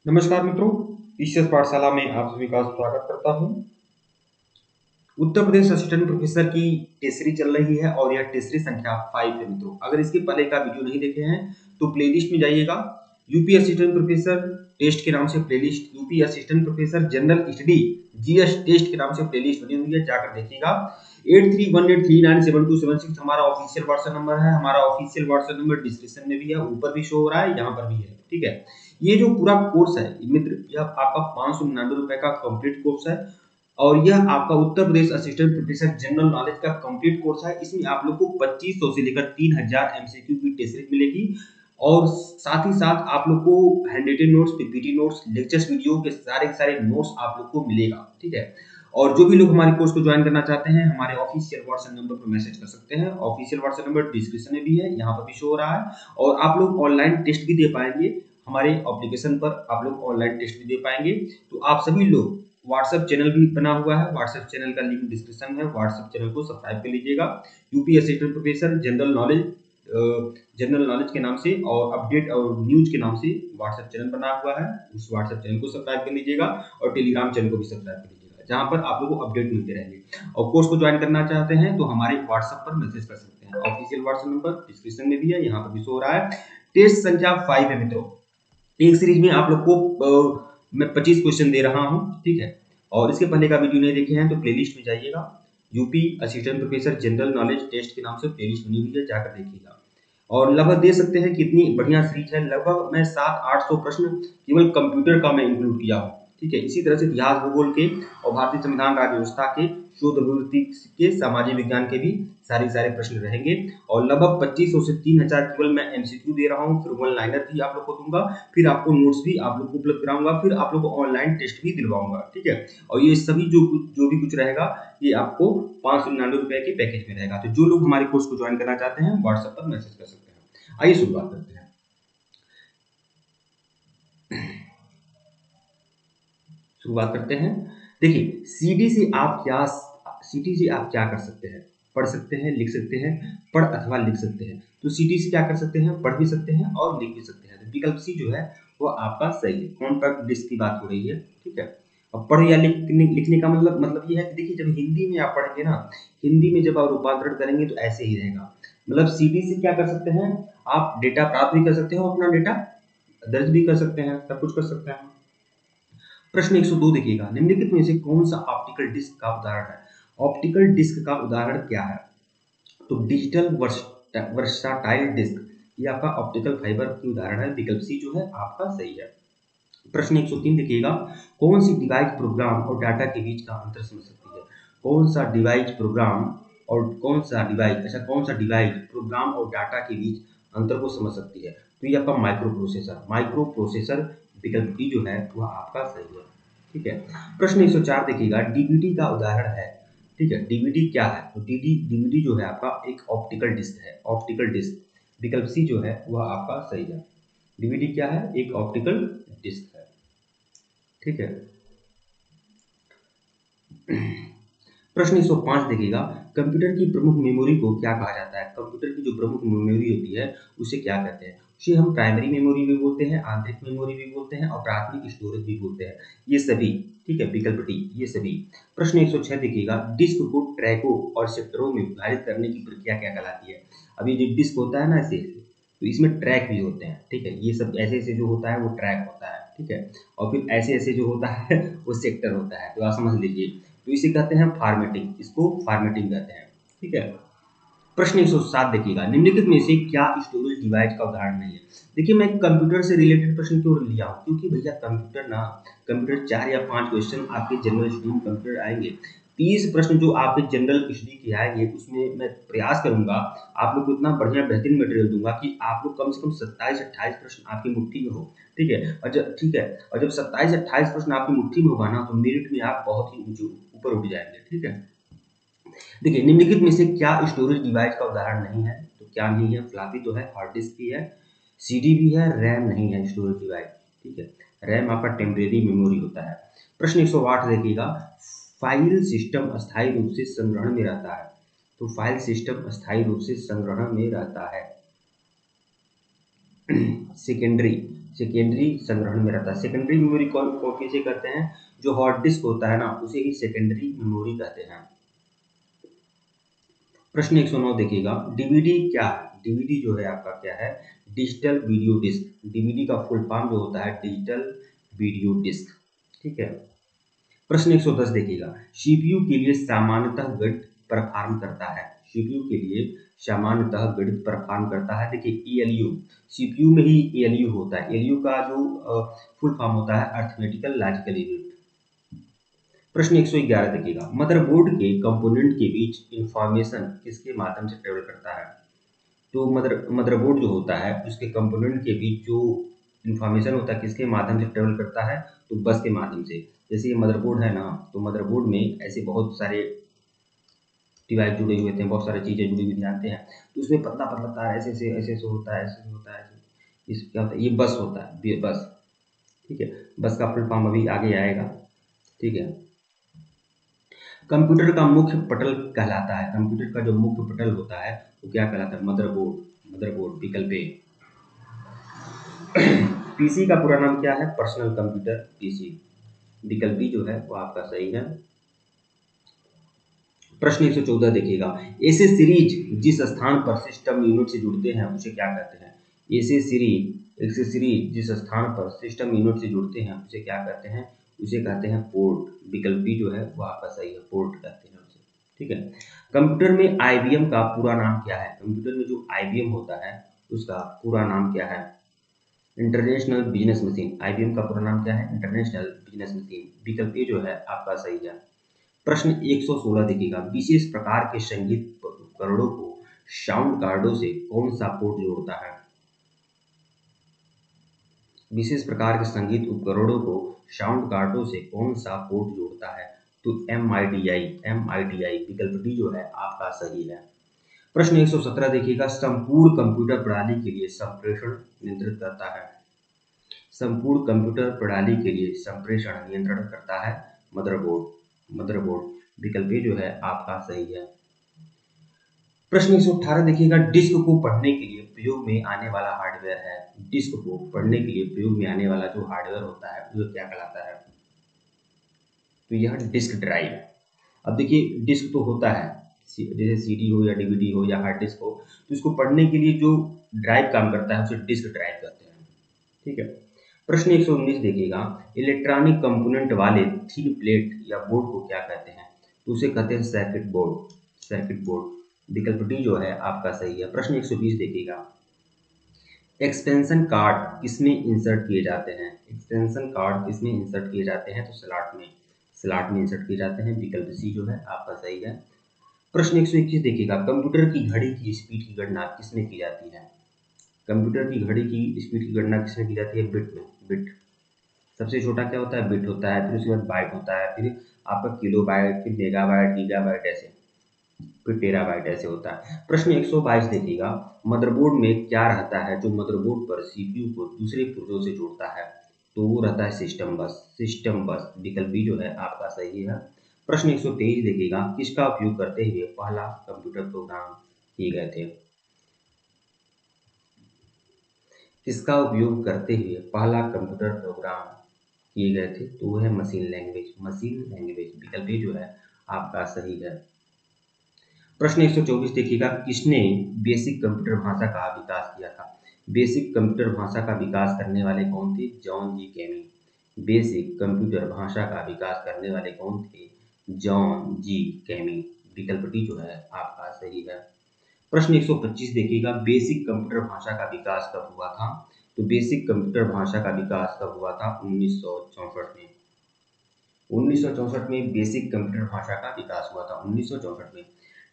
नमस्कार मित्रों, ईसीएस पाठशाला में आप सभी का स्वागत करता हूं। उत्तर प्रदेश असिस्टेंट प्रोफेसर की टेस्टरी चल रही है और यह टेस्टरी संख्या 5 है मित्रों। अगर इसके पहले का वीडियो नहीं देखे हैं तो प्लेलिस्ट में जाइएगा। यूपी असिस्टेंट प्रोफेसर टेस्ट के नाम से playlist, UP assistant professor general study GS test के नाम से प्लेलिस्ट बनी हुई है, जाकर देखिएगा। 8318397276 हमारा ऑफिशियल व्हाट्सएप नंबर है। हमारा ऑफिशियल व्हाट्सएप नंबर डिस्क्रिप्शन में भी है, ऊपर भी शो हो रहा है, यहाँ पर भी है। ठीक है, ये जो पूरा कोर्स है मित्र, यह आपका 599 रुपए का कंप्लीट कोर्स है और यह आपका Uttar Pradesh assistant professor general knowledge का कंप्लीट कोर्स है। इसमें आप लोग को 2500 से लेकर 3000 एमसीक्यू की टेस्ट सीरीज मिलेगी और साथ ही साथ आप लोग को hand written notes, PPT notes, lectures video के सारे नोट्स आप लोग को मिलेगा। ठीक है, और जो भी लोग हमारे कोर्स को ज्वाइन करना चाहते हैं, हमारे ऑफिशियल व्हाट्सएप नंबर पर मैसेज कर सकते हैं। ऑफिशियल व्हाट्सएप नंबर डिस्क्रिप्शन में भी है, यहाँ पर भी शो हो रहा है। और आप लोग ऑनलाइन टेस्ट भी दे पाएंगे, हमारे एप्लीकेशन पर आप लोग ऑनलाइन टेस्ट भी दे पाएंगे। तो आप सभी लोग, व्हाट्सएप चैनल भी बना हुआ है, व्हाट्सएप चैनल का लिंक डिस्क्रिप्शन में है, व्हाट्सएप चैनल को सब्सक्राइब कर लीजिएगा। UP assistant professor general knowledge के नाम से और अपडेट और न्यूज के नाम से व्हाट्सएप चैनल बना हुआ है। उस व्हाट्सएप चैनल को सब्सक्राइब कर लीजिएगा और टेलीग्राम चैनल को भी सब्सक्राइब कर लीजिएगा, जहां पर आप लोगों को अपडेट मिलते रहेंगे। और कोर्स को ज्वाइन करना चाहते हैं तो हमारे व्हाट्सएप पर मैसेज कर सकते हैं। ऑफिशियल व्हाट्सएप नंबर डिस्क्रिप्शन में भी है, यहाँ पर भी शो हो रहा है। टेस्ट संख्या 5 है मित्रों। एक सीरीज में आप लोग को मैं 25 क्वेश्चन दे रहा हूं। ठीक है, और इसके पहले का वीडियो नहीं देखे हैं तो प्लेलिस्ट में जाइएगा। UP assistant professor general knowledge test के नाम से प्लेलिस्ट बनी हुई है, जाकर देखिएगा। और लगभग दे सकते हैं कितनी बढ़िया सीरीज है। लगभग मैं 700-800 प्रश्न केवल कंप्यूटर का मैं इंक्लूड किया हूँ। ठीक है, इसी तरह से इतिहास, भूगोल के और भारतीय संविधान, राज्य व्यवस्था के, शोध प्रवृत्ति के, सामाजिक विज्ञान के भी सारे प्रश्न रहेंगे। और लगभग 2500 से 3000 केवल मैं एमसीक्यू दे रहा हूँ, फिर वन लाइनर भी आप लोग को दूंगा, फिर आपको नोट्स भी आप लोग को उपलब्ध कराऊंगा, फिर आप लोग को ऑनलाइन टेस्ट भी दिलवाऊंगा। ठीक है, और ये सभी जो भी कुछ रहेगा ये आपको 599 रुपए के पैकेज में रहेगा। तो जो लोग हमारे कोर्स को ज्वाइन करना चाहते हैं व्हाट्सएप पर मैसेज कर सकते हैं। आइए शुरुआत करते हैं। देखिए, सीटी से आप क्या कर सकते हैं? पढ़ सकते हैं, लिख सकते हैं, पढ़ अथवा लिख सकते हैं। तो सीटी से क्या कर सकते हैं? पढ़ भी सकते हैं और लिख भी सकते हैं। तो विकल्प सी जो है वो आपका सही है। कॉम्पैक्ट डिस्क की बात हो रही है। ठीक है, अब पढ़ या लिखने का मतलब ये है कि देखिए, जब हिंदी में आप पढ़ेंगे ना, हिंदी में जब आप रूपांतरण करेंगे तो ऐसे ही रहेगा। मतलब सीटी से क्या कर सकते हैं? आप डेटा प्राप्त भी कर सकते हो, अपना डेटा दर्ज भी कर सकते हैं, सब कुछ कर सकते हैं। प्रश्न 102 देखिएगा, निम्नलिखित में से कौन सा ऑप्टिकल डिस्क का उदाहरण है? ऑप्टिकल डिस्क का उदाहरण क्या है? तो डिजिटल वर्सटाइल डिस्क, ये आपका ऑप्टिकल फाइबर की उदाहरण है। विकल्प सी जो है आपका सही है। प्रश्न 103 देखिएगा, कौन सी डिवाइस प्रोग्राम और डाटा के बीच का अंतर समझ सकती है? कौन सा डिवाइस प्रोग्राम और कौन सा डिवाइस प्रोग्राम और डाटा के बीच अंतर को समझ सकती है? तो ये आपका माइक्रो प्रोसेसर विकल्प डी जो है वह आपका सही है। ठीक है, प्रश्न 104 देखिएगा, डीवीडी का उदाहरण है। ठीक है, डीवीडी क्या है? तो डीवीडी जो है आपका एक ऑप्टिकल डिस्क है, ऑप्टिकल डिस्क। विकल्प सी जो है वह आपका सही है। डीवीडी क्या है? एक ऑप्टिकल डिस्क है। ठीक है, प्रश्न 105 देखिएगा, कंप्यूटर की प्रमुख मेमोरी को क्या कहा जाता है? कंप्यूटर की जो प्रमुख मेमोरी होती है उसे क्या कहते हैं? उसे हम प्राइमरी मेमोरी भी बोलते हैं, आंतरिक मेमोरी भी बोलते हैं और प्राथमिक स्टोरेज भी बोलते हैं। ये सभी, ठीक है, विकल्प डी, ये सभी। प्रश्न 106 देखिएगा, डिस्क को ट्रैकों और सेक्टरों में विभाजित करने की प्रक्रिया क्या कहलाती है? अब ये जो डिस्क होता है ना ऐसे, तो इसमें ट्रैक भी होते हैं। ठीक है, ये सब ऐसे जो होता है वो ट्रैक होता है। ठीक है, और फिर ऐसे जो होता है वो सेक्टर होता है। तो आप समझ लीजिए, तो इसे कहते हैं फॉर्मेटिंग, इसको फॉर्मेटिंग कहते हैं। ठीक है, प्रश्न 107 देखिएगा, निम्नलिखित में से क्या स्टोरेज डिवाइस का उदाहरण नहीं है? देखिए, मैं कंप्यूटर से रिलेटेड प्रश्न क्यों लिया हूँ, क्योंकि भैया कंप्यूटर 4 या 5 क्वेश्चन आपके जनरल स्टडी में कंप्यूटर आएंगे। 30 प्रश्न जो आपके जनरल स्टडी के आएंगे उसमें मैं प्रयास करूंगा आप लोग को इतना बढ़िया बेहतरीन मटेरियल दूंगा कि आप लोग कम से कम 27-28 प्रश्न आपकी मुट्ठी में हो। ठीक है, और जब 27-28 प्रश्न आपकी मुट्ठी में होगा ना, तो मेरिट में आप बहुत ही ऊपर उठ जाएंगे। ठीक है, देखिए, निम्नलिखित में से क्या स्टोरेज डिवाइस का उदाहरण नहीं है? तो क्या नहीं है? फ्लॉपी तो है, हार्ड डिस्क भी है, सीडी भी है, रैम नहीं है स्टोरेज डिवाइस। ठीक है, रैम आपका टेम्परेरी मेमोरी होता है। प्रश्न 108 देखिएगा, फाइल सिस्टम अस्थायी रूप से संग्रहण में रहता है। तो फाइल सिस्टम अस्थायी रूप से संग्रहण में रहता है। सेकेंडरी सेकेंडरी संग्रहण में रहता है। सेकेंडरी मेमोरी को किसे कहते हैं? जो हार्ड डिस्क होता है ना, उसे ही सेकेंडरी मेमोरी कहते हैं। प्रश्न 109 देखिएगा, डीवीडी क्या है? डीवीडी जो है आपका क्या है? Digital video disc. डीवीडी का फुल फॉर्म जो होता है डिजिटल वीडियो डिस्क। ठीक है। प्रश्न 110 देखिएगा, सीपीयू के लिए सामान्यतः गणित परफॉर्म करता है। सीपीयू के लिए सामान्यतः गणित परफॉर्म करता है। देखिए ईएलयू, सीपीयू में ही ईएलयू होता है। ईएलयू का जो फुल फॉर्म होता है अर्थमेटिकल लॉजिकल यूनिट। प्रश्न 111 देखिएगा, मदरबोर्ड के कंपोनेंट के बीच इंफॉर्मेशन किसके माध्यम से ट्रेवल करता है? तो मदरबोर्ड जो होता है उसके कंपोनेंट के बीच जो इंफॉर्मेशन होता है किसके माध्यम से ट्रेवल करता है? तो बस के माध्यम से। जैसे ये मदरबोर्ड है ना, तो मदरबोर्ड में ऐसे बहुत सारे डिवाइस जुड़े हुए थे, बहुत सारी चीजें जुड़ी हुई जानते हैं। तो उसमें पतला पतला तार ऐसे ऐसे होता है, ऐसे होता है। इस क्या होता है? ये बस होता है, ये बस। ठीक है, बस का फुल फॉर्म अभी आगे आएगा। ठीक है। कंप्यूटर का मुख्य पटल कहलाता है। कंप्यूटर का जो मुख्य पटल होता है वो क्या कहलाता है? मदरबोर्ड। मदरबोर्ड विकल्प ए। पीसी का पूरा नाम क्या है? Personal computer, PC. विकल्प बी जो है वो आपका सही है। प्रश्न 114 देखिएगा, ऐसे सीरीज जिस स्थान पर सिस्टम यूनिट से जुड़ते हैं उसे क्या कहते हैं? ऐसे सीरीज जिस स्थान पर सिस्टम यूनिट से जुड़ते हैं उसे क्या कहते हैं? उसे कहते हैं पोर्ट। विकल्प बी जो है वो आपका सही है, पोर्ट कहते हैं उसे। ठीक है। कंप्यूटर में आईबीएम का पूरा नाम क्या है? कंप्यूटर में जो आईबीएम होता है उसका पूरा नाम क्या है? International business machine. आईबीएम का पूरा नाम क्या है? International business machine. विकल्प ए जो है आपका सही है। प्रश्न 116 देखिएगा, विशेष प्रकार के संगीत उपकरणों को साउंड कार्डों से कौन सा पोर्ट जोड़ता है? विशेष प्रकार के संगीत उपकरणों को साउंड कार्डों से कौन सा पोर्ट जोड़ता है? तो एमआईटीआई। विकल्प डी जो है आपका सही है। प्रश्न 117 देखिएगा, संपूर्ण कंप्यूटर प्रणाली के लिए संप्रेषण नियंत्रित करता है। संपूर्ण कंप्यूटर प्रणाली के लिए संप्रेषण नियंत्रण करता है मदरबोर्ड। मदरबोर्ड विकल्प ए जो है आपका सही है। प्रश्न 118 देखिएगा, डिस्क को पढ़ने के लिए प्रयोग में आने वाला हार्डवेयर है। डिस्क को पढ़ने के लिए प्रयोग में आने वाला जो हार्डवेयर होता है वो क्या कहलाता है? तो यह डिस्क ड्राइव। अब देखिए डिस्क तो होता है, जैसे सीडी हो या डीवीडी हो या हार्ड डिस्क हो, तो इसको पढ़ने के लिए जो ड्राइव काम करता है उसे डिस्क ड्राइव कहते हैं। ठीक है। प्रश्न 119 देखिएगा, इलेक्ट्रॉनिक कंपोनेंट वाले थिन प्लेट या बोर्ड को क्या कहते हैं? तो उसे कहते हैं सर्किट बोर्ड। Circuit board. विकल्प डी जो है आपका सही है। प्रश्न 120 देखिएगा, एक्सटेंशन कार्ड किसमें इंसर्ट किए जाते हैं? एक्सटेंशन कार्ड किसमें इंसर्ट किए जाते हैं? तो स्लॉट में। स्लॉट में इंसर्ट किए जाते हैं। विकल्प सी जो है आपका सही है। प्रश्न 121 देखिएगा, कंप्यूटर की घड़ी की स्पीड की गणना किसमें की जाती है? कंप्यूटर की घड़ी की स्पीड की गणना किसमें की जाती है? बिट में। बिट। सबसे छोटा क्या होता है? बिट होता है। फिर उसके बाद बाइट होता है, फिर आपका किलो बाइट, फिर मेगाबाइट, गीगाबाइट, ऐसे फिर टेराबाइट ऐसे होता है। प्रश्न 122 देखिएगा, मदरबोर्ड में क्या रहता है जो मदरबोर्ड पर सीपीयू को दूसरे पुर्जों से जोड़ता है? तो वो रहता है सिस्टम बस। सिस्टम बस। विकल्प बी जो है आपका सही है। प्रश्न 123 देखिएगा, किसका उपयोग करते हुए पहला कंप्यूटर प्रोग्राम किए गए थे? किसका उपयोग करते हुए पहला कंप्यूटर प्रोग्राम किए गए थे? तो वो है मशीन लैंग्वेज। Machine language. विकल्प बी जो है आपका सही है। प्रश्न 124 देखिएगा, किसने बेसिक कंप्यूटर भाषा का विकास किया था? बेसिक कंप्यूटर भाषा का विकास करने वाले कौन थे? जॉन जी कैमी। बेसिक कंप्यूटर भाषा का विकास करने वाले कौन थे? जॉन जी कैमी। विकल्प डी जो है आपका सही है। प्रश्न 125 देखिएगा, बेसिक कंप्यूटर भाषा का विकास कब हुआ था? तो बेसिक कंप्यूटर भाषा का विकास कब हुआ था? 1964 में। 1964 में बेसिक कंप्यूटर भाषा का विकास हुआ था, 1964 में।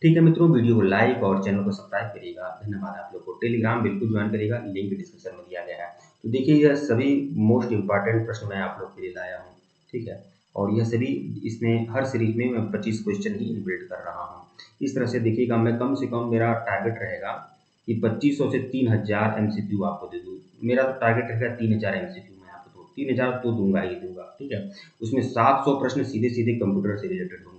ठीक है मित्रों, वीडियो को लाइक और चैनल को सब्सक्राइब करिएगा। धन्यवाद। आप लोग को टेलीग्राम बिल्कुल ज्वाइन करिएगा, लिंक डिस्क्रिप्शन में दिया गया है। तो देखिए यह सभी मोस्ट इंपॉर्टेंट प्रश्न मैं आप लोग के लिए लाया हूँ। ठीक है। और यह सभी, इसमें हर सीरीज में मैं 25 क्वेश्चन ही इनबिल्ट कर रहा हूँ। इस तरह से देखिएगा, मैं कम से कम, मेरा टारगेट रहेगा कि 2500 से 3000 एमसीक्यू आपको दे दूँ। मेरा तो टारगेट रहेगा 3000 एमसीक्यू। मैं आपको 3000 तो दूंगा ही दूंगा। ठीक है। उसमें 700 प्रश्न सीधे सीधे कंप्यूटर से रिलेटेड होंगे।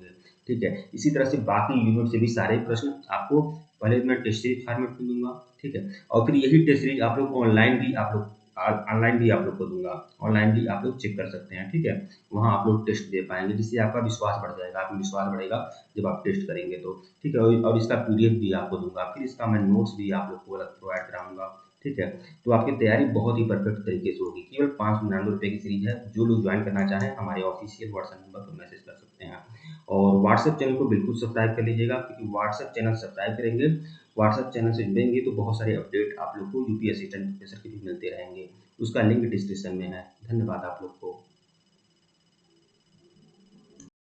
ठीक है। इसी तरह से बाकी यूनिट से भी सारे प्रश्न आपको पहले मैं टेस्ट सीरीज फॉर्मेट में दूंगा। ठीक है। और फिर यही टेस्ट सीरीज आप लोग ऑनलाइन भी आप लोग ऑनलाइन भी आप लोग को दूंगा, ऑनलाइन भी आप लोग चेक कर सकते हैं, ठीक है। वहाँ आप लोग टेस्ट दे पाएंगे, जिससे आपका विश्वास बढ़ जाएगा, आत्मविश्वास बढ़ेगा जब आप टेस्ट करेंगे तो, ठीक है। और इसका पीडीएफ भी आपको दूंगा, फिर इसका मैं नोट्स भी आप लोग को अलग प्रोवाइड कराऊंगा, ठीक है। तो आपकी तैयारी बहुत ही परफेक्ट तरीके से होगी। केवल 599 रुपये की सीरीज है। जो लोग ज्वाइन करना चाहें हमारे ऑफिशियल व्हाट्सएप नंबर पर मैसेज कर सकते हैं। और व्हाट्सएप चैनल को बिल्कुल सब्सक्राइब कर लीजिएगा, क्योंकि व्हाट्सएप चैनल सब्सक्राइब करेंगे, व्हाट्सएप चैनल से जुड़ेंगे तो बहुत सारे अपडेट आप लोग को यूपीएससी असिस्टेंट प्रोफेसर के भी मिलते रहेंगे। उसका लिंक डिस्क्रिप्शन में है। धन्यवाद आप लोग को।